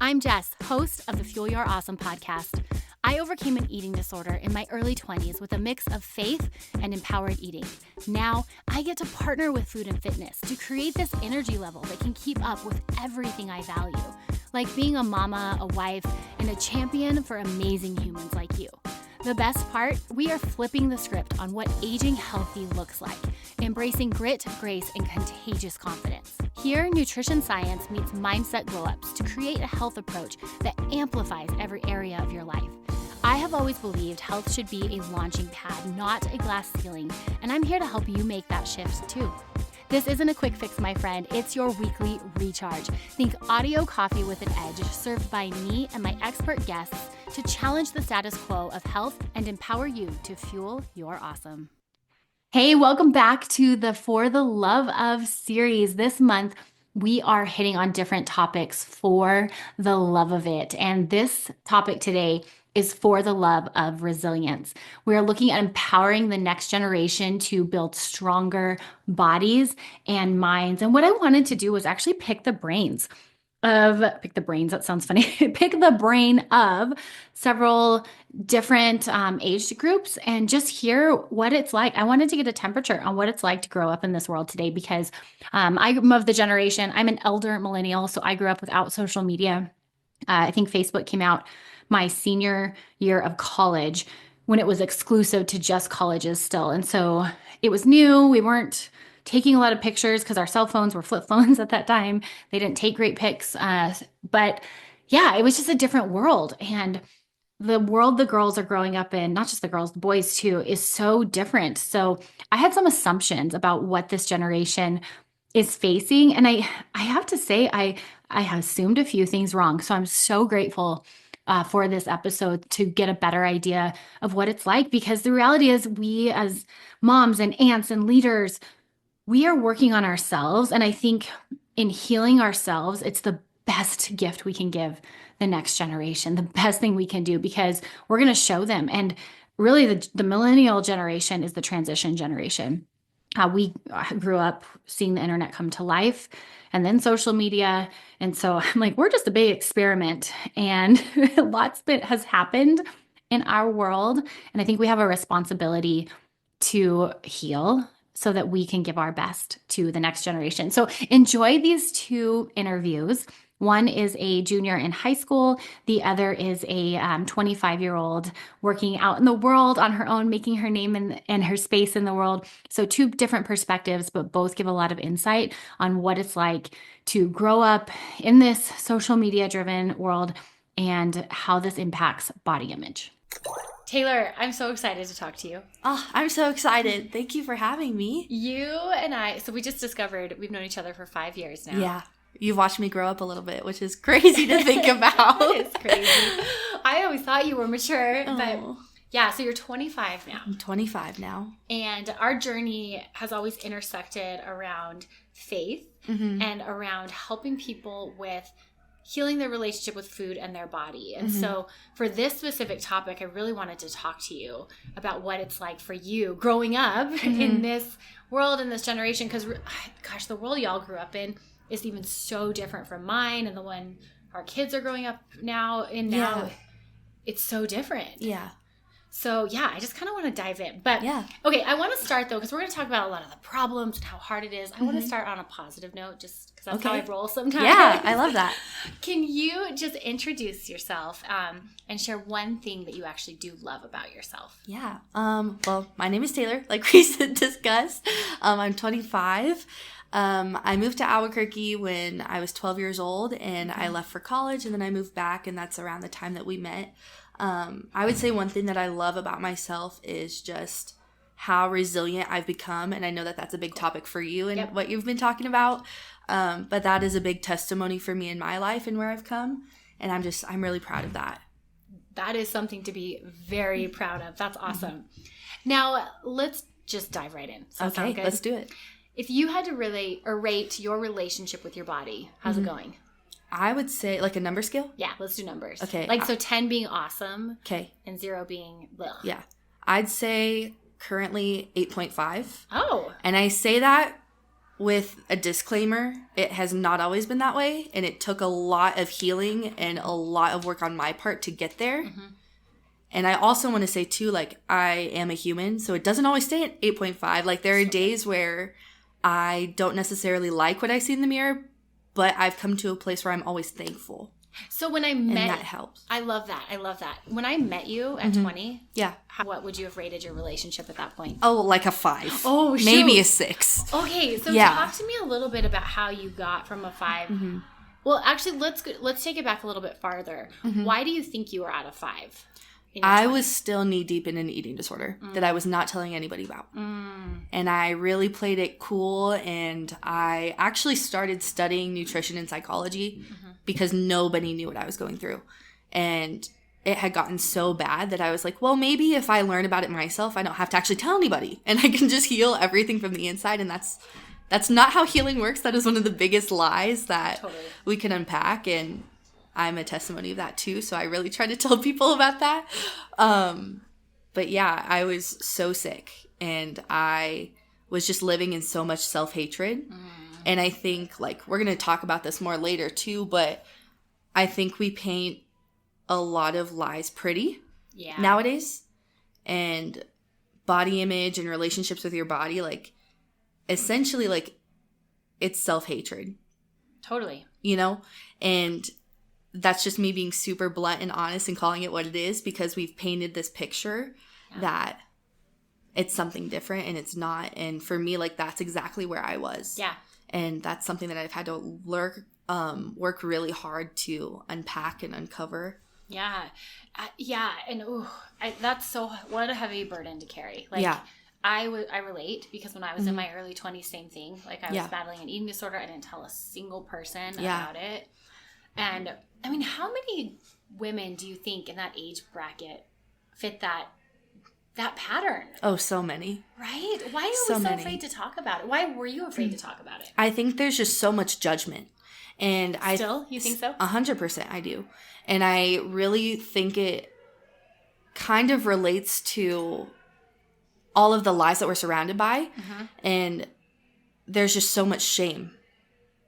I'm Jess, host of the Fuel Your Awesome podcast. I overcame an eating disorder in my early 20s with a mix of faith and empowered eating. Now, I get to partner with food and fitness to create this energy level that can keep up with everything I value, like being a mama, a wife, and a champion for amazing humans like you. The best part, we are flipping the script on what aging healthy looks like, embracing grit, grace, and contagious confidence. Here, nutrition science meets mindset glow-ups to create a health approach that amplifies every area of your life. I have always believed health should be a launching pad, not a glass ceiling, and I'm here to help you make that shift too. This isn't a quick fix, my friend. It's your weekly recharge. Think audio coffee with an edge, served by me and my expert guests to challenge the status quo of health and empower you to fuel your awesome. Hey, welcome back to the For the Love of series. This month, we are hitting on different topics for the love of it. And this topic today is for the love of resilience. We're looking at empowering the next generation to build stronger bodies and minds. And what I wanted to do was actually pick the brains, that sounds funny, pick the brain of several different age groups and just hear what it's like. I wanted to get a temperature on what it's like to grow up in this world today because I'm of the generation, I'm an elder millennial, so I grew up without social media. I think Facebook came out my senior year of college when it was exclusive to just colleges still. And so it was new. We weren't taking a lot of pictures because our cell phones were flip phones at that time. They didn't take great pics. But yeah, it was just a different world. And the world the girls are growing up in, not just the girls, the boys too, is so different. So I had some assumptions about what this generation is facing. And I have to say, I assumed a few things wrong. So I'm so grateful for this episode to get a better idea of what it's like, because the reality is we as moms and aunts and leaders, we are working on ourselves. And I think in healing ourselves, it's the best gift we can give the next generation, the best thing we can do, because we're going to show them. And really the millennial generation is the transition generation. We grew up seeing the internet come to life and then social media. And so I'm like, we're just a big experiment, and lots has happened in our world. And I think we have a responsibility to heal so that we can give our best to the next generation. So enjoy these two interviews. One is a junior in high school. The other is a 25-year-old working out in the world on her own, making her name and her space in the world. So two different perspectives, but both give a lot of insight on what it's like to grow up in this social media driven world and how this impacts body image. Taylor, I'm so excited to talk to you. Oh, I'm so excited. Thank you for having me. You and I, so we just discovered we've known each other for 5 years now. Yeah. You've watched me grow up a little bit, which is crazy to think about. It's crazy. I always thought you were mature, but yeah, so you're 25 now. I'm 25 now. And our journey has always intersected around faith and around helping people with healing their relationship with food and their body. And so for this specific topic, I really wanted to talk to you about what it's like for you growing up in this world, in this generation, because gosh, the world y'all grew up in is even so different from mine and the one our kids are growing up now in now. Yeah. It's so different. Yeah. So yeah, I just kind of want to dive in. But yeah. Okay, I want to start though, because we're going to talk about a lot of the problems and how hard it is. I want to start on a positive note, just because that's how I roll sometimes. Yeah, I love that. Can you just introduce yourself and share one thing that you actually do love about yourself? Yeah. Well, my name is Taylor, like we discussed. I'm 25. I moved to Albuquerque when I was 12 years old, and I left for college, and then I moved back, and that's around the time that we met. I would say one thing that I love about myself is just how resilient I've become, and I know that that's a big topic for you and what you've been talking about, but that is a big testimony for me in my life and where I've come, and I'm really proud of that. That is something to be very proud of. That's awesome. Now, let's just dive right in. Okay, let's do it. If you had to rate your relationship with your body, how's it going? I would say like a number scale. Yeah, let's do numbers. Okay. Like so 10 being awesome. Okay. And 0 being blech. Yeah. I'd say currently 8.5. Oh. And I say that with a disclaimer, it has not always been that way. And it took a lot of healing and a lot of work on my part to get there. Mm-hmm. And I also want to say, too, like, I am a human, so it doesn't always stay at 8.5. Like, there are days where I don't necessarily like what I see in the mirror, but I've come to a place where I'm always thankful. So when I met... And that helps. I love that. When I met you at 20... Yeah. What would you have rated your relationship at that point? Oh, like a 5. Oh, shoot. Maybe a 6. Okay, so talk to me a little bit about how you got from a 5. Mm-hmm. Well, actually, let's take it back a little bit farther. Mm-hmm. Why do you think you were at a 5? I was still knee-deep in an eating disorder that I was not telling anybody about. And I really played it cool, and I actually started studying nutrition and psychology because nobody knew what I was going through. And it had gotten so bad that I was like, well, maybe if I learn about it myself, I don't have to actually tell anybody. And I can just heal everything from the inside, and that's not how healing works. That is one of the biggest lies that we can unpack, and I'm a testimony of that too, so I really try to tell people about that. But yeah, I was so sick, and I was just living in so much self-hatred. And I think, like, we're going to talk about this more later too, but I think we paint a lot of lies pretty nowadays. And body image and relationships with your body, like, essentially, like, it's self-hatred. Totally. You know? And that's just me being super blunt and honest and calling it what it is, because we've painted this picture that it's something different, and it's not. And for me, like, that's exactly where I was. Yeah. And that's something that I've had to work really hard to unpack and uncover. Yeah. And that's what a heavy burden to carry. Like, I relate, because when I was in my early 20s, same thing. Like, I was battling an eating disorder. I didn't tell a single person about it. And I mean, how many women do you think in that age bracket fit that pattern? Oh, so many. Right? Why are we so afraid to talk about it? Why were you afraid to talk about it? I think there's just so much judgment. And you think so? 100% I do. And I really think it kind of relates to all of the lies that we're surrounded by. And there's just so much shame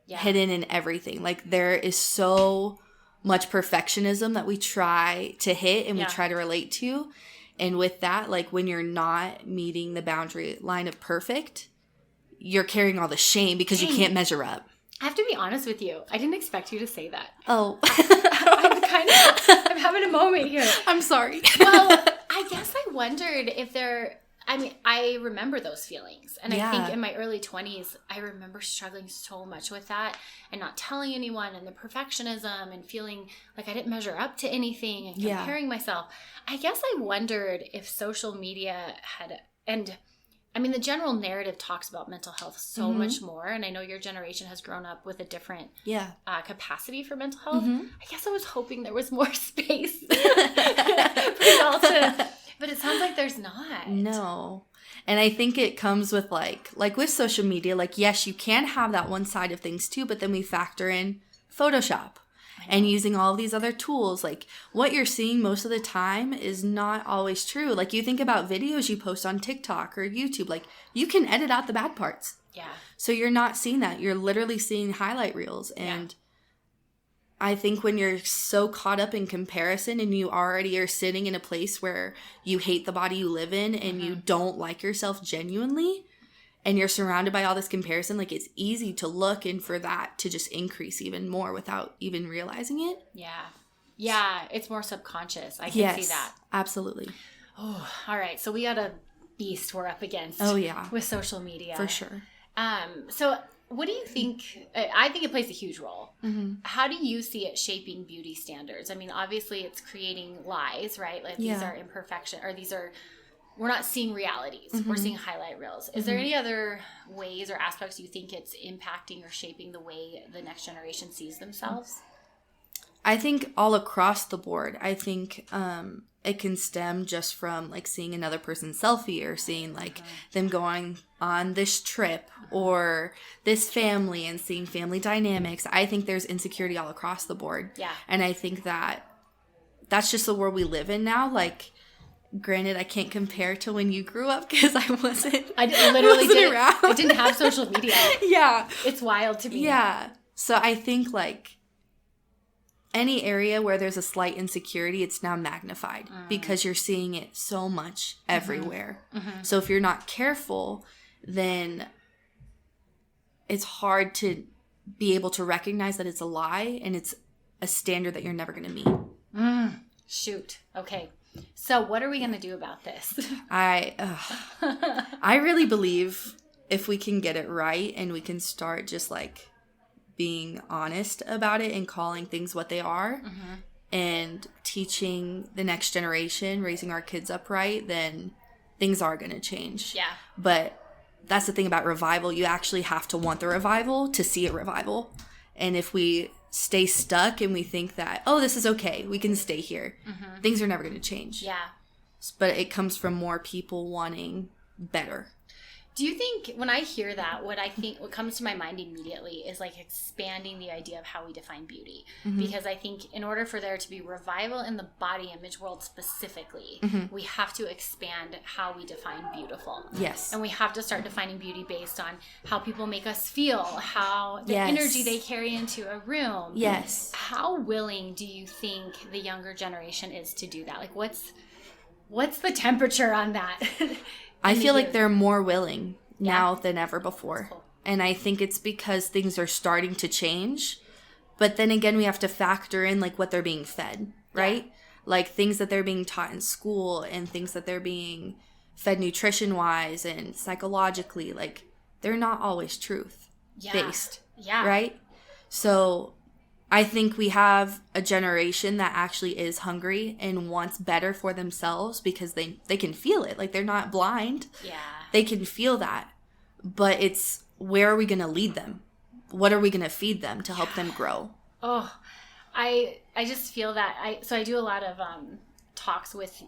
hidden in everything. Like, there is so much perfectionism that we try to hit and we try to relate to. And with that, like, when you're not meeting the boundary line of perfect, you're carrying all the shame because you can't measure up. I have to be honest with you. I didn't expect you to say that. Oh. I'm having a moment here. I'm sorry. Well, I guess I wondered if I remember those feelings. And I think in my early 20s, I remember struggling so much with that and not telling anyone, and the perfectionism and feeling like I didn't measure up to anything and comparing myself. I guess I wondered if social media the general narrative talks about mental health so much more. And I know your generation has grown up with a different capacity for mental health. I guess I was hoping there was more space for y'all to... But it sounds like there's not. No. And I think it comes with, like with social media, like, yes, you can have that one side of things too, but then we factor in Photoshop and using all of these other tools. Like, what you're seeing most of the time is not always true. Like, you think about videos you post on TikTok or YouTube, like, you can edit out the bad parts. Yeah. So you're not seeing that. You're literally seeing highlight reels. And I think when you're so caught up in comparison and you already are sitting in a place where you hate the body you live in and you don't like yourself genuinely, and you're surrounded by all this comparison, like, it's easy to look and for that to just increase even more without even realizing it. Yeah, it's more subconscious. I can see that. Absolutely. Oh, all right. So we got a beast we're up against. Oh, yeah. With social media. For sure. So what do you think? I think it plays a huge role. How do you see it shaping beauty standards? I mean, obviously it's creating lies, right? Like, these are imperfection, or we're not seeing realities. We're seeing highlight reels. Is there any other ways or aspects you think it's impacting or shaping the way the next generation sees themselves? I think all across the board. I think it can stem just from, like, seeing another person's selfie, or seeing, like, them going on this trip or this family and seeing family dynamics. I think there's insecurity all across the board. Yeah. And I think that's just the world we live in now. Like, Granted, I can't compare to when you grew up because I wasn't. I literally didn't around. I didn't have social media. Yeah. It's wild to me. Yeah. So I think like any area where there's a slight insecurity, it's now magnified because you're seeing it so much everywhere. Mm-hmm. So if you're not careful, then it's hard to be able to recognize that it's a lie and it's a standard that you're never going to meet. Shoot. Okay. So what are we going to do about this? I really believe if we can get it right and we can start just like being honest about it and calling things what they are and teaching the next generation, raising our kids up right, then things are going to change. Yeah. But that's the thing about revival. You actually have to want the revival to see a revival. And if we stay stuck and we think that, oh, this is okay, we can stay here, things are never going to change. Yeah. But it comes from more people wanting better. Do you think, when I hear that, what comes to my mind immediately is like expanding the idea of how we define beauty? Because I think in order for there to be revival in the body image world specifically, we have to expand how we define beautiful. Yes. And we have to start defining beauty based on how people make us feel, how the energy they carry into a room. Yes. How willing do you think the younger generation is to do that? Like, what's the temperature on that? I feel like they're more willing now than ever before. Cool. And I think it's because things are starting to change. But then again, we have to factor in like what they're being fed, right? Yeah. Like things that they're being taught in school and things that they're being fed nutrition-wise and psychologically. Like they're not always truth-based, right? So I think we have a generation that actually is hungry and wants better for themselves because they can feel it. Like they're not blind. Yeah. They can feel that. But it's where are we going to lead them? What are we going to feed them to help them grow? Oh, I just feel that. So I do a lot of talks with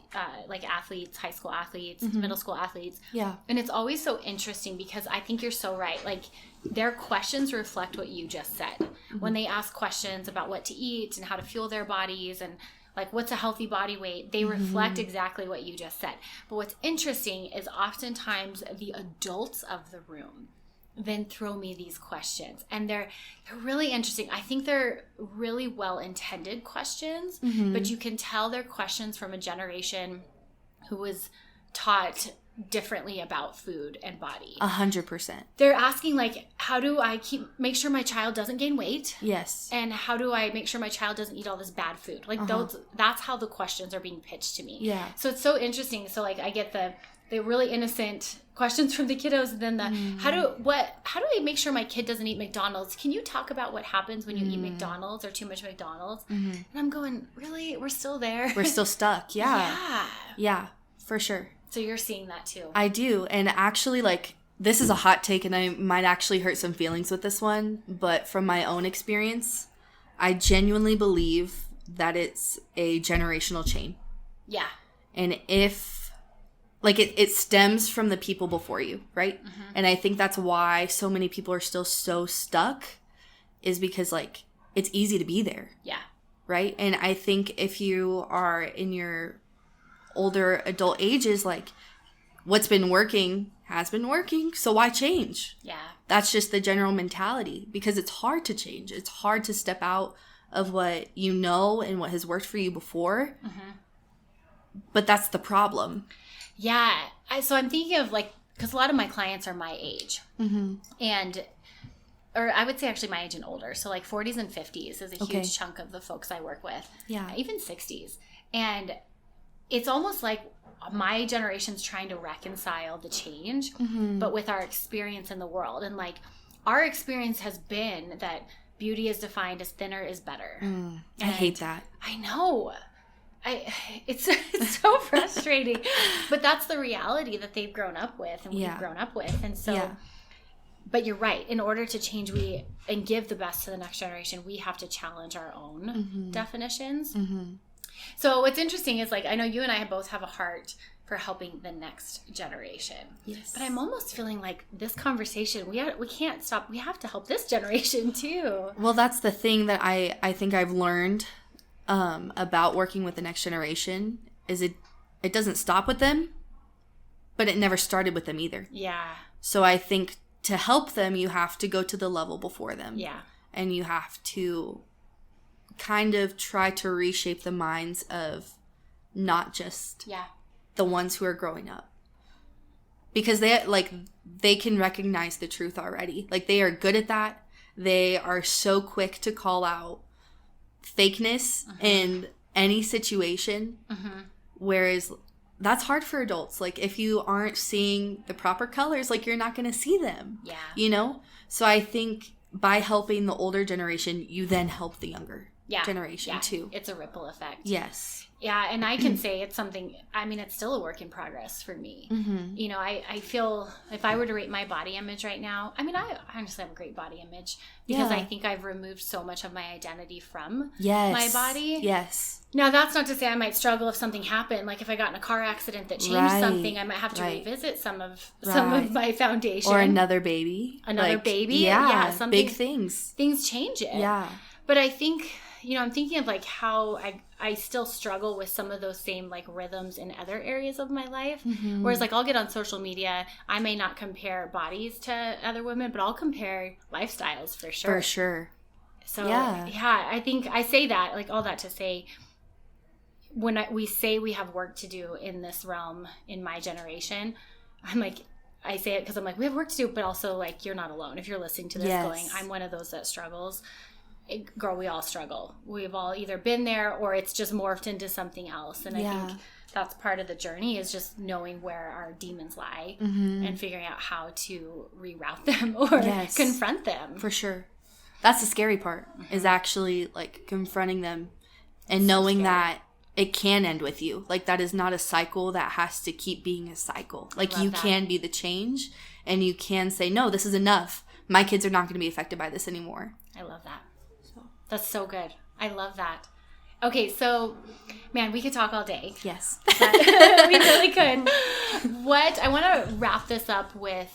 like athletes, high school athletes, middle school athletes. Yeah. And it's always so interesting because I think you're so right. Like their questions reflect what you just said. When they ask questions about what to eat and how to fuel their bodies and like what's a healthy body weight, they reflect exactly what you just said. But what's interesting is oftentimes the adults of the room then throw me these questions, and they're really interesting. I think they're really well-intended questions, but you can tell they're questions from a generation who was taught differently about food and body. 100%. They're asking like, how do I make sure my child doesn't gain weight? Yes. And how do I make sure my child doesn't eat all this bad food? Like that's how the questions are being pitched to me. Yeah. So it's so interesting. So like I get the really innocent questions from the kiddos, and then the how do I make sure my kid doesn't eat McDonald's? Can you talk about what happens when you eat McDonald's or too much McDonald's? And I'm going, really? We're still there? We're still stuck. Yeah. Yeah, for sure. So you're seeing that too. I do. And actually, like, this is a hot take and I might actually hurt some feelings with this one, but from my own experience, I genuinely believe that it's a generational chain. Yeah. And if, like, it stems from the people before you, right? And I think that's why so many people are still so stuck, is because, like, it's easy to be there. Yeah. Right? And I think if you are in your older adult ages, like, what's been working has been working, so why change? Yeah. That's just the general mentality, because it's hard to change. It's hard to step out of what you know and what has worked for you before. But that's the problem. Yeah. So I'm thinking of, like, because a lot of my clients are my age. Or I would say actually my age and older. So like 40s and 50s is a huge chunk of the folks I work with. Yeah. Even 60s. And it's almost like my generation's trying to reconcile the change, but with our experience in the world. And like our experience has been that beauty is defined as thinner is better. I hate that. I know. It's so frustrating. But that's the reality that they've grown up with and we've grown up with. And so, but you're right. In order to change and give the best to the next generation, we have to challenge our own definitions. So what's interesting is, like, I know you and I both have a heart for helping the next generation. Yes. But I'm almost feeling like this conversation, we can't stop. We have to help this generation too. Well, that's the thing that I think I've learned about working with the next generation is it doesn't stop with them, but it never started with them either. Yeah. So I think to help them, you have to go to the level before them. Yeah. And you have to kind of try to reshape the minds of not just the ones who are growing up. Because they can recognize the truth already. Like, they are good at that. They are so quick to call out fakeness in any situation. Whereas that's hard for adults. Like, if you aren't seeing the proper colors, like, you're not going to see them. Yeah. You know? So I think by helping the older generation, you then help the younger generation too. It's a ripple effect. Yes. Yeah, and I can say it's something, I mean, it's still a work in progress for me. You know, I feel if I were to rate my body image right now, I mean, I honestly have a great body image because I think I've removed so much of my identity from my body. Yes. Now, that's not to say I might struggle if something happened. Like, if I got in a car accident that changed something, I might have to revisit some of my foundation. Or another baby. Baby? Yeah, something, big things. Things change it. Yeah. But I think, you know, I'm thinking of, like, how I still struggle with some of those same, like, rhythms in other areas of my life. Whereas, like, I'll get on social media. I may not compare bodies to other women, but I'll compare lifestyles for sure. For sure. So, yeah, I think I say that, like, all that to say, when we say we have work to do in this realm in my generation, I'm like, I say it because I'm like, we have work to do, but also, like, you're not alone. If you're listening to this going, I'm one of those that struggles. Girl, we all struggle. We've all either been there or it's just morphed into something else. And I think that's part of the journey, is just knowing where our demons lie and figuring out how to reroute them or confront them. For sure. That's the scary part, is actually, like, confronting them and knowing that it can end with you. Like, that is not a cycle that has to keep being a cycle. Like, you can be the change, and you can say, no, this is enough. My kids are not going to be affected by this anymore. I love that. That's so good. I love that. Okay, so, man, we could talk all day. Yes. We really could. I want to wrap this up with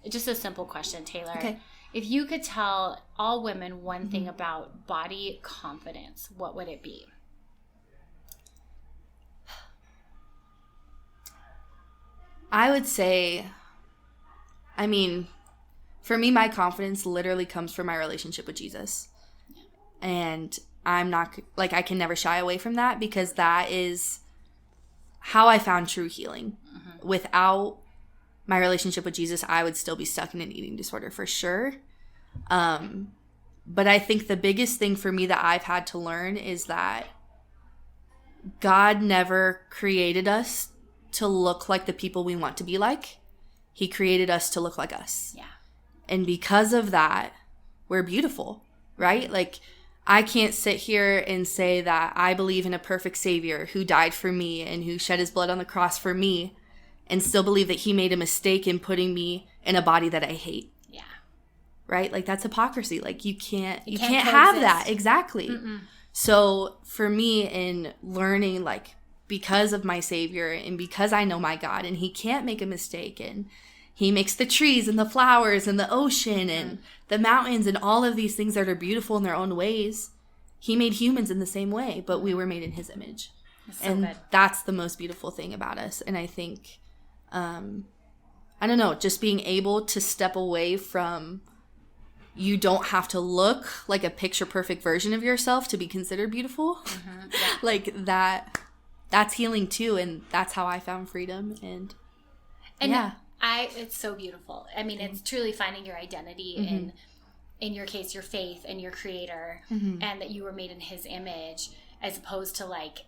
just a simple question, Taylor. Okay. If you could tell all women one thing about body confidence, what would it be? I would say, I mean, for me, my confidence literally comes from my relationship with Jesus. And I'm not, like, I can never shy away from that, because that is how I found true healing. Without my relationship with Jesus, I would still be stuck in an eating disorder for sure. But I think the biggest thing for me that I've had to learn is that God never created us to look like the people we want to be like. He created us to look like us. Yeah. And because of that, we're beautiful, right? Like, I can't sit here and say that I believe in a perfect Savior who died for me and who shed his blood on the cross for me, and still believe that he made a mistake in putting me in a body that I hate. Yeah. Right? Like, that's hypocrisy. Like, you can't have that. Exactly. So for me, in learning, like, because of my Savior and because I know my God, and he can't make a mistake, and he makes the trees and the flowers and the ocean and the mountains and all of these things that are beautiful in their own ways. He made humans in the same way, but we were made in his image. That's the most beautiful thing about us. And I think, I don't know, just being able to step away from, you don't have to look like a picture perfect version of yourself to be considered beautiful. Like, that's healing too. And that's how I found freedom. And yeah. It's so beautiful. I mean, it's truly finding your identity in your case, your faith and your creator, and that you were made in his image, as opposed to, like,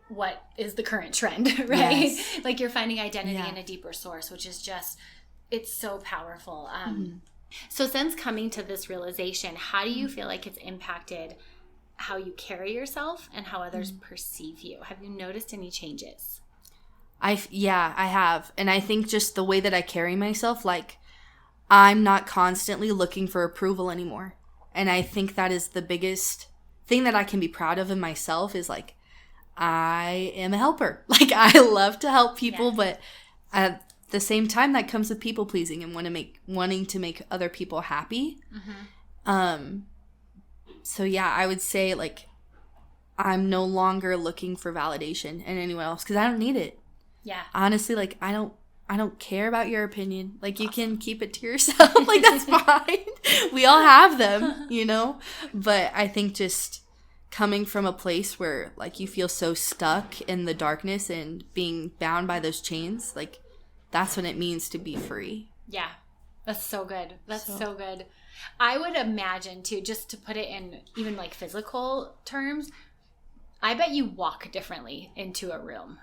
what is the current trend, right? Yes. Like, you're finding identity in a deeper source, which is just, it's so powerful. So since coming to this realization, how do you feel like it's impacted how you carry yourself and how others perceive you? Have you noticed any changes? I have. And I think just the way that I carry myself, like, I'm not constantly looking for approval anymore. And I think that is the biggest thing that I can be proud of in myself, is, like, I am a helper. Like, I love to help people, but at the same time, that comes with people pleasing and wanting to make other people happy. So yeah, I would say, like, I'm no longer looking for validation in anyone else because I don't need it. Yeah. Honestly, like I don't care about your opinion. Like you can keep it to yourself. Like that's fine. We all have them, you know? But I think just coming from a place where like you feel so stuck in the darkness and being bound by those chains, like that's what it means to be free. Yeah. That's so good. That's so good. I would imagine too, just to put it in even like physical terms, I bet you walk differently into a room.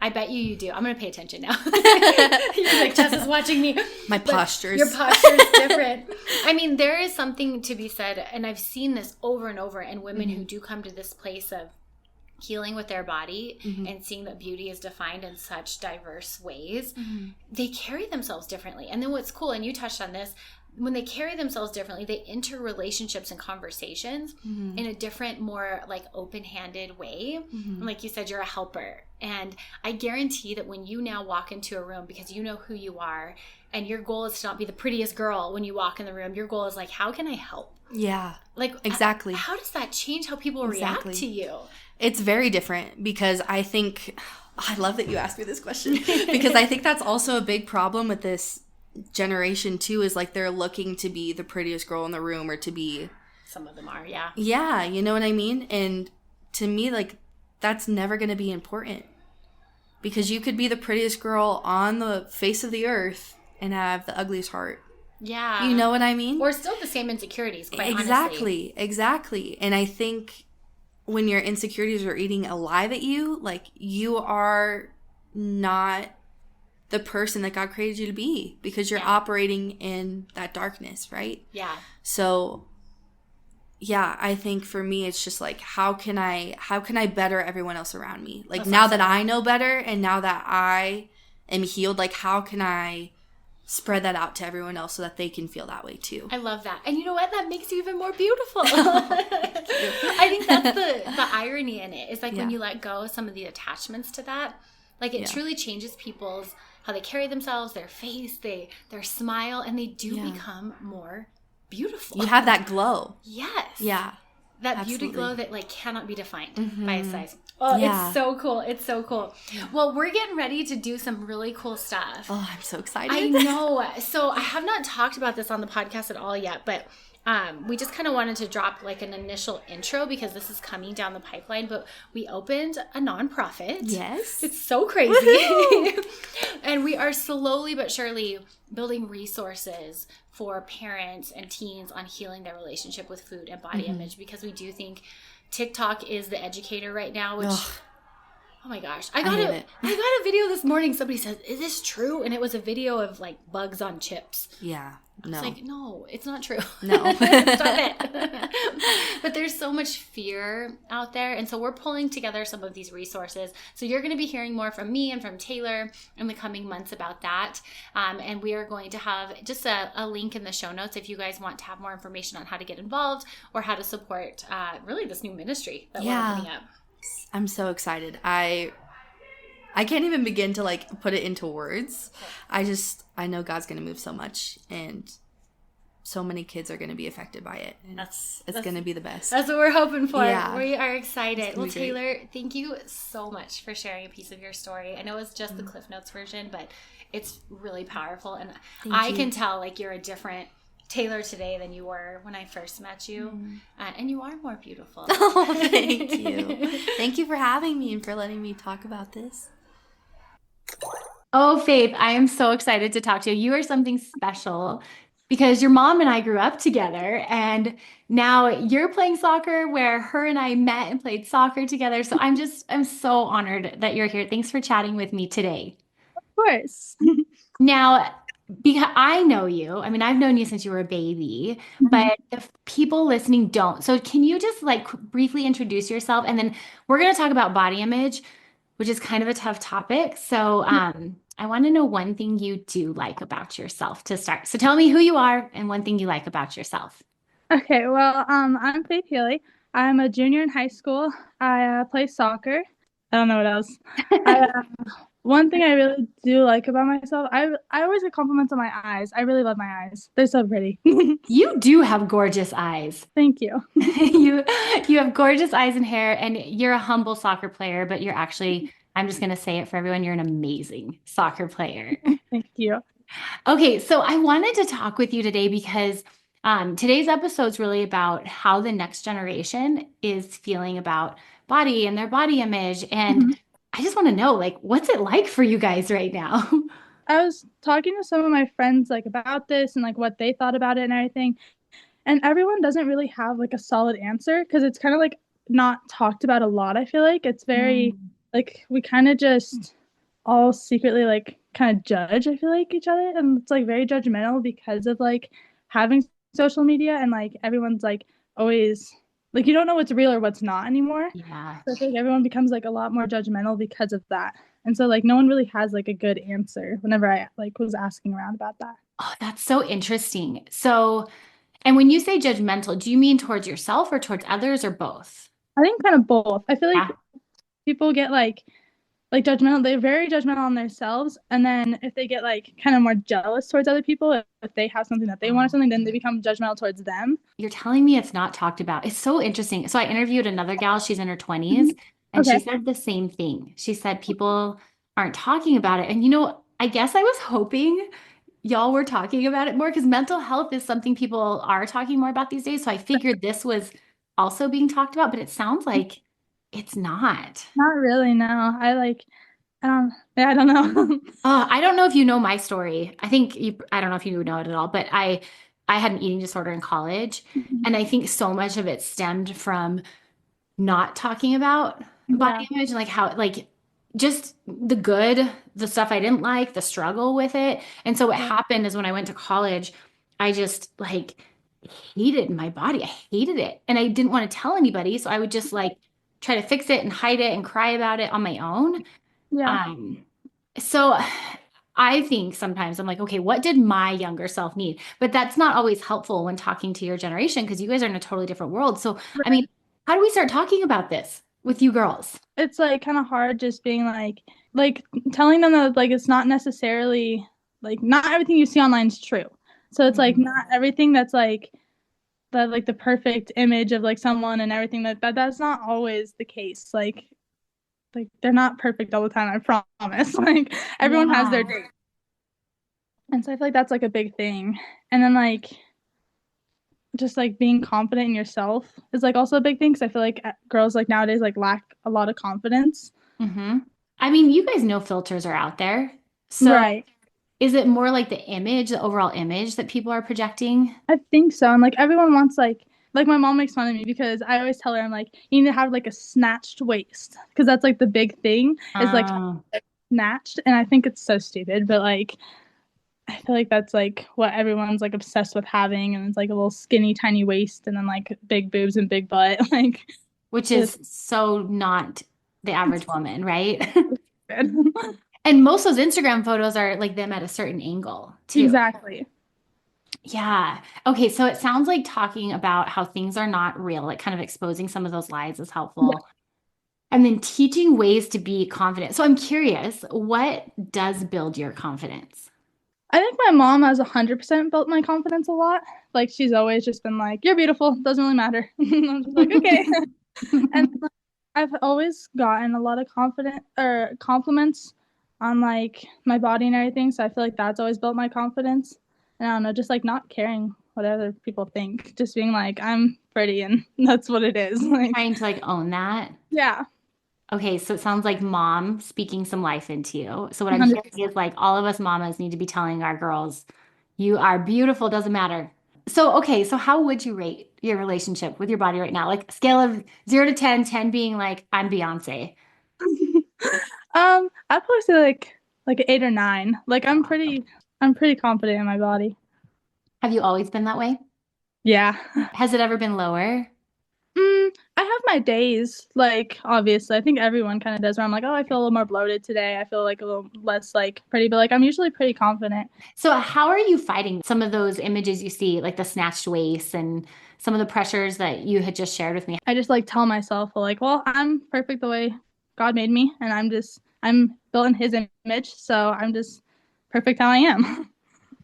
I bet you do. I'm going to pay attention now. You're like, Jess is watching me. My postures. Your posture is different. I mean, there is something to be said, and I've seen this over and over in women who do come to this place of healing with their body and seeing that beauty is defined in such diverse ways. They carry themselves differently. And then what's cool, and you touched on this, when they carry themselves differently, they enter relationships and conversations in a different, more like open-handed way. And like you said, you're a helper. And I guarantee that when you now walk into a room, because you know who you are, and your goal is to not be the prettiest girl when you walk in the room, your goal is like, how can I help? Yeah. Like, exactly. How does that change how people react to you? It's very different because I think, I love that you asked me this question because I think that's also a big problem with this generation too, is like they're looking to be the prettiest girl in the room or to be, some of them are, yeah, you know what I mean? And to me, like, that's never going to be important because you could be the prettiest girl on the face of the earth and have the ugliest heart. Yeah, you know what I mean? Or still the same insecurities, quite honestly. Exactly. And I think when your insecurities are eating alive at you, like, you are not the person that God created you to be because you're operating in that darkness, right? Yeah. So, yeah, I think for me, it's just like, how can I better everyone else around me? Like, now that I know better and now that I am healed, like, how can I spread that out to everyone else so that they can feel that way too? I love that. And you know what? That makes you even more beautiful. I think that's the irony in it. Is like when you let go of some of the attachments to that, like it truly changes people's, how they carry themselves, their face, their smile, and they do become more beautiful. You have that glow. Yes. Yeah. That beauty glow that like cannot be defined by a size. Oh, it's so cool. It's so cool. Well, we're getting ready to do some really cool stuff. Oh, I'm so excited. I know. So I have not talked about this on the podcast at all yet, but we just kind of wanted to drop like an initial intro because this is coming down the pipeline, but we opened a nonprofit. Yes. It's so crazy. And we are slowly but surely building resources for parents and teens on healing their relationship with food and body image, because we do think TikTok is the educator right now, which oh my gosh. I got a video this morning. Somebody said, "Is this true?" And it was a video of like bugs on chips. Yeah. No. It's like, no, it's not true. No. Stop it. But there's so much fear out there. And so we're pulling together some of these resources. So you're going to be hearing more from me and from Taylor in the coming months about that. And we are going to have just a link in the show notes if you guys want to have more information on how to get involved or how to support really this new ministry that we're opening up. I'm so excited. I can't even begin to like put it into words. I know God's going to move so much and so many kids are going to be affected by it. And it's going to be the best. That's what we're hoping for. Yeah. We are excited. Well, Taylor, thank you so much for sharing a piece of your story. I know it's just the Cliff Notes version, but it's really powerful. And I can tell like you're a different Taylor today than you were when I first met you. And you are more beautiful. Oh, thank you. Thank you for having me and for letting me talk about this. Oh, Faith, I am so excited to talk to you. You are something special because your mom and I grew up together, and now you're playing soccer where her and I met and played soccer together. So I'm so honored that you're here. Thanks for chatting with me today. Of course. Now, because I know you, I mean, I've known you since you were a baby, but if people listening don't, so can you just like briefly introduce yourself? And then we're going to talk about body image, which is kind of a tough topic. So I want to know one thing you do like about yourself to start. So tell me who you are and one thing you like about yourself. Okay, well, I'm Faith Healy. I'm a junior in high school. I play soccer. I don't know what else. One thing I really do like about myself, I always get compliments on my eyes. I really love my eyes. They're so pretty. You do have gorgeous eyes. Thank you. You you have gorgeous eyes and hair, and you're a humble soccer player, but you're actually, I'm just gonna say it for everyone, you're an amazing soccer player. Thank you. Okay, so I wanted to talk with you today because today's episode is really about how the next generation is feeling about body and their body image. And Mhm. I just want to know, like, what's it like for you guys right now? I was talking to some of my friends like about this and like what they thought about it and everything. And everyone doesn't really have like a solid answer because it's kind of like not talked about a lot. I feel like it's very Mm. like we kind of just all secretly like kind of judge, I feel like, each other. And it's like very judgmental because of like having social media and like everyone's like always like you don't know what's real or what's not anymore. Yeah. So I feel like everyone becomes like a lot more judgmental because of that. And so like no one really has like a good answer whenever I like was asking around about that. Oh, that's so interesting. So, and when you say judgmental, do you mean towards yourself or towards others or both? I think kind of both. I feel like Yeah. people get like judgmental, they're very judgmental on themselves, and then if they get like kind of more jealous towards other people, if they have something that they want or Oh. something, then they become judgmental towards them. You're telling me it's not talked about. It's so interesting. So I interviewed another gal, she's in her Mhm. 20s, and she Okay. said the same thing. She said people aren't talking about it. And you know, I guess I was hoping y'all were talking about it more because mental health is something people are talking more about these days. So I figured this was also being talked about, but it sounds like it's not. Not really, no. Yeah, I don't know. I don't know if you know my story. I don't know if you know it at all, but I had an eating disorder in college, and I think so much of it stemmed from not talking about body Yeah. image and like how like just the good, the stuff I didn't like, the struggle with it. And so what Yeah. happened is when I went to college, I just like hated my body. I hated it. And I didn't want to tell anybody. So I would just like try to fix it and hide it and cry about it on my own. Yeah. Um, so I think sometimes I'm like, okay, what did my younger self need? But that's not always helpful when talking to your generation because you guys are in a totally different world. So, I mean, how do we start talking about this with you girls? It's like kind of hard just being like telling them that like it's not necessarily like not everything you see online is true. So it's like Mhm. not everything that's like the perfect image of like someone and everything that's not always the case. Like they're not perfect all the time, I promise. Like everyone has their Yeah. days. And so I feel like that's like a big thing. And then like just like being confident in yourself is like also a big thing because I feel like girls like nowadays like lack a lot of confidence. Hmm. I mean, you guys know filters are out there. So Right. is it more like the image, the overall image that people are projecting? I think so. And like everyone wants like my mom makes fun of me because I always tell her I'm like you need to have like a snatched waist because that's like the big thing is like Oh, snatched and I think it's so stupid but like I feel like that's like what everyone's like obsessed with having and it's like a little skinny tiny waist and then like big boobs and big butt like which it's is so not the average woman, right? good. And most of those Instagram photos are like them at a certain angle too. Exactly. Yeah. Okay. So it sounds like talking about how things are not real, like kind of exposing some of those lies is Yeah. helpful. And then teaching ways to be confident. So I'm curious, what does build your confidence? I think my mom has 100% built my confidence a lot. Like she's always just been like, "You're beautiful. Doesn't really matter." I'm just like, "Okay." And I've always gotten a lot of confident or compliments on like my body and everything. So I feel like that's always built my confidence. And I don't know, just like not caring what other people think, just being like, I'm pretty and that's what it is. Like, Trying to like own that. yeah, Okay, so it sounds like mom speaking some life into you. So what I'm hearing 100%. is like all of us mamas need to be telling our girls, you are beautiful, doesn't matter. So okay, so how would you rate your relationship with your body right now? Like scale of 0 to 10, 10 being like I'm Beyonce. I'd probably say like an 8 or 9. Like I'm pretty confident in my body. Have you always been that way? Yeah. Has it ever been lower? I have my days, like obviously. I think everyone kind of does where I'm like, oh, I feel a little more bloated today. I feel like a little less like pretty, but like I'm usually pretty confident. So how are you fighting some of those images you see, like the snatched waist and some of the pressures that you had just shared with me? I just like tell myself like, well, I'm perfect the way. God made me, and I'm built in His image, so I'm just perfect how I am.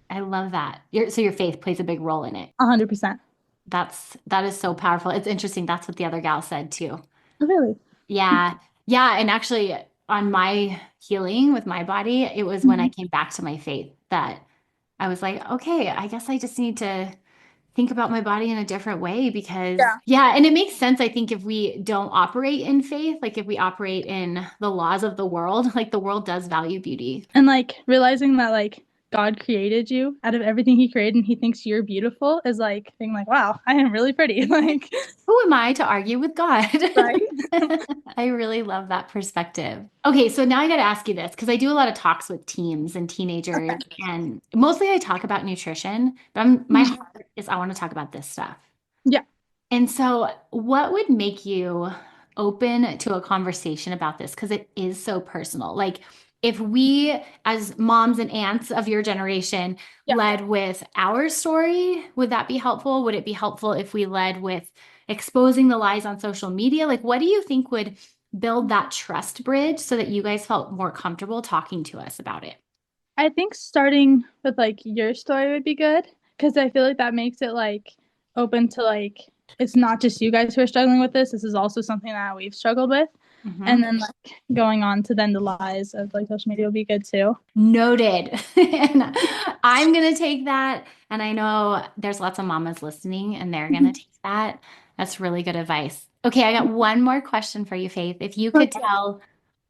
I love that. So your faith plays a big role in it. 100%. That is so powerful. It's interesting. That's what the other gal said too. Really. Yeah. Yeah. And actually, on my healing with my body, it was when I Mhm. came back to my faith that I was like, okay, I guess I just need to think about my body in a different way because, Yeah. yeah. And it makes sense, I think, if we don't operate in faith, like if we operate in the laws of the world, like the world does value beauty. And like realizing that like God created you out of everything He created and He thinks you're beautiful is like being like, wow, I am really pretty. Like, Who am I to argue with God? right? I really love that perspective. Okay, so now I got to ask you this because I do a lot of talks with teens and teenagers, and mostly I talk about nutrition, but my Mhm. heart is I want to talk about this stuff. Yeah. And so, what would make you open to a conversation about this? Because it is so personal. Like, if we, as moms and aunts of your generation, Yeah. led with our story, would that be helpful? Would it be helpful if we led with exposing the lies on social media? Like, what do you think would build that trust bridge so that you guys felt more comfortable talking to us about it? I think starting with like your story would be good because I feel like that makes it like open to like it's not just you guys who are struggling with this. This is also something that we've struggled with. And Mhm. then like going on to then the lies of like social media would be good too. Noted. And I'm going to take that. And I know there's lots of mamas listening and they're going to take that. That's really good advice. Okay, I got one more question for you, Faith. If you could Okay. tell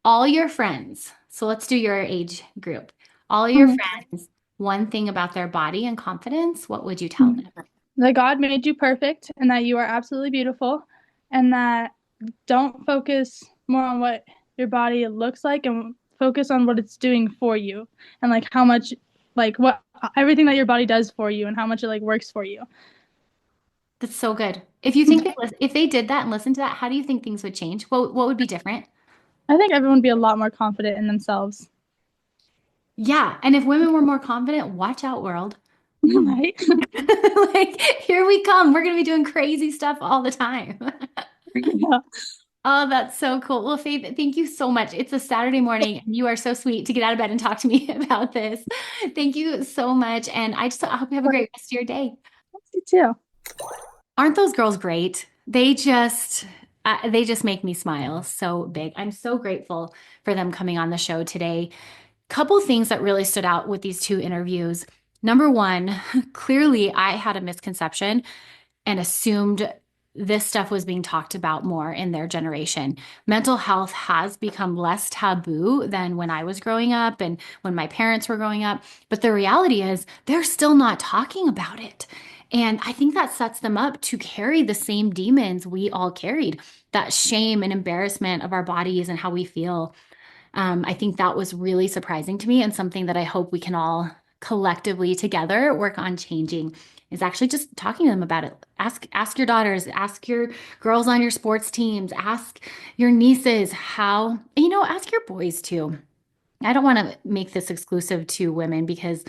all your friends, so let's do your age group, all your Mhm. friends, one thing about their body and confidence, what would you tell Mhm. them? That God made you perfect and that you are absolutely beautiful and that don't focus more on what your body looks like and focus on what it's doing for you and like how much like what everything that your body does for you and how much it like works for you. That's so good. If you think if they did that and listened to that, how do you think things would change? What would be different? I think everyone would be a lot more confident in themselves. Yeah, and if women were more confident, watch out, world. Right? Like, here we come. We're going to be doing crazy stuff all the time. Yeah. Oh, that's so cool. Well, Faith, thank you so much. It's a Saturday morning. You are so sweet to get out of bed and talk to me about this. Thank you so much. And I hope you have a great rest of your day. You too. Aren't those girls great? They just make me smile so big. I'm so grateful for them coming on the show today. Couple things that really stood out with these two interviews. Number one, clearly I had a misconception and assumed this stuff was being talked about more in their generation. Mental health has become less taboo than when I was growing up and when my parents were growing up. But the reality is, they're still not talking about it. And I think that sets them up to carry the same demons we all carried, that shame and embarrassment of our bodies and how we feel. I think that was really surprising to me and something that I hope we can all collectively together work on changing is actually just talking to them about it. Ask your daughters, ask your girls on your sports teams, ask your nieces how, ask your boys too. I don't want to make this exclusive to women because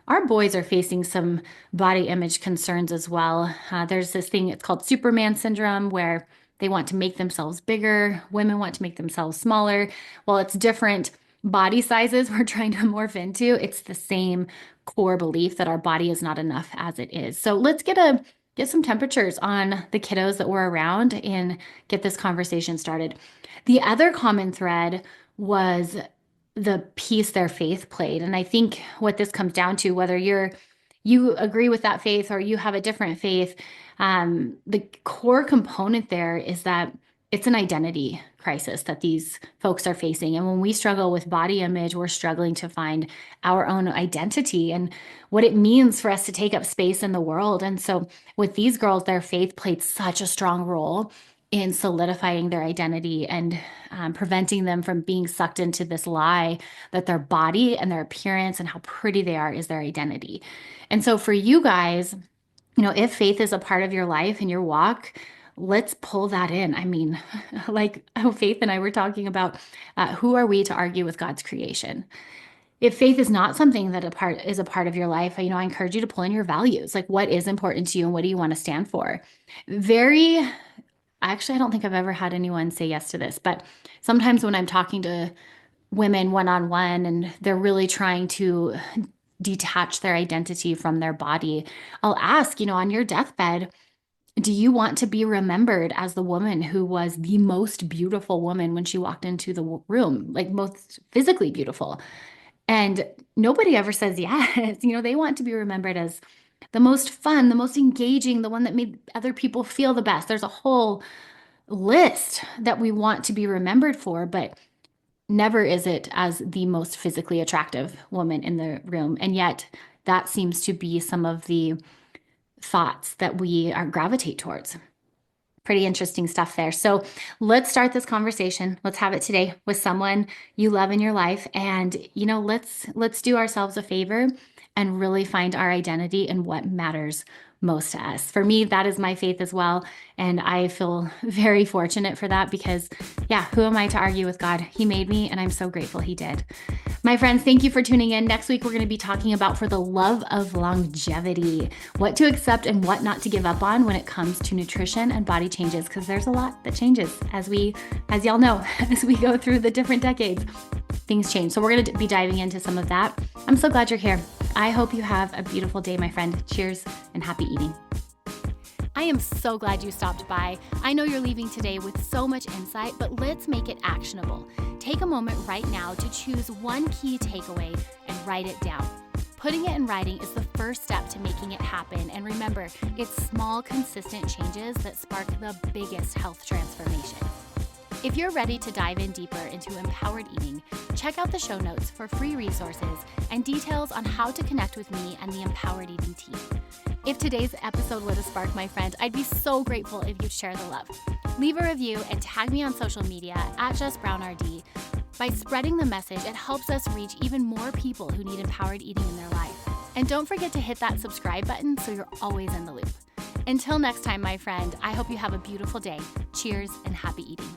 our boys are facing some body image concerns as well. There's this thing, it's called Superman syndrome, where they want to make themselves bigger. Women want to make themselves smaller. Well, it's different body sizes we're trying to morph into. It's the same core belief that our body is not enough as it is. So let's get some temperatures on the kiddos that we're around and get this conversation started. The other common thread was the piece their faith played. And I think what this comes down to, whether you agree with that faith or you have a different faith, the core component there is that it's an identity crisis that these folks are facing. And when we struggle with body image, we're struggling to find our own identity and what it means for us to take up space in the world. And so with these girls, their faith played such a strong role in solidifying their identity and preventing them from being sucked into this lie that their body and their appearance and how pretty they are is their identity. And so for you guys, if faith is a part of your life and your walk, let's pull that in. I mean, like Faith and I were talking about, who are we to argue with God's creation? If faith is not something that is a part of your life, I encourage you to pull in your values. Like, what is important to you and what do you want to stand for? Very I don't think I've ever had anyone say yes to this, but sometimes when I'm talking to women one-on-one and they're really trying to detach their identity from their body, I'll ask, on your deathbed, do you want to be remembered as the woman who was the most beautiful woman when she walked into the room, like most physically beautiful? And nobody ever says yes. They want to be remembered as the most fun, the most engaging, the one that made other people feel the best. There's a whole list that we want to be remembered for, but never is it as the most physically attractive woman in the room. And yet that seems to be some of the thoughts that we are gravitate towards. Pretty interesting stuff there. So let's start this conversation. Let's have it today with someone you love in your life. And, let's do ourselves a favor and really find our identity in what matters most to us. For me, that is my faith as well. And I feel very fortunate for that because, who am I to argue with God? He made me, and I'm so grateful he did. My friends, thank you for tuning in. Next week, we're going to be talking about For the Love of Longevity, what to accept and what not to give up on when it comes to nutrition and body changes, because there's a lot that changes as y'all know, as we go through the different decades. Things change. So we're going to be diving into some of that. I'm so glad you're here. I hope you have a beautiful day, my friend. Cheers and happy eating. I am so glad you stopped by. I know you're leaving today with so much insight, but let's make it actionable. Take a moment right now to choose one key takeaway and write it down. Putting it in writing is the first step to making it happen. And remember, it's small, consistent changes that spark the biggest health transformation. If you're ready to dive in deeper into empowered eating, check out the show notes for free resources and details on how to connect with me and the Empowered Eating team. If today's episode lit a spark, my friend, I'd be so grateful if you'd share the love. Leave a review and tag me on social media at Jess Brown RD. By spreading the message, it helps us reach even more people who need empowered eating in their life. And don't forget to hit that subscribe button so you're always in the loop. Until next time, my friend, I hope you have a beautiful day. Cheers and happy eating.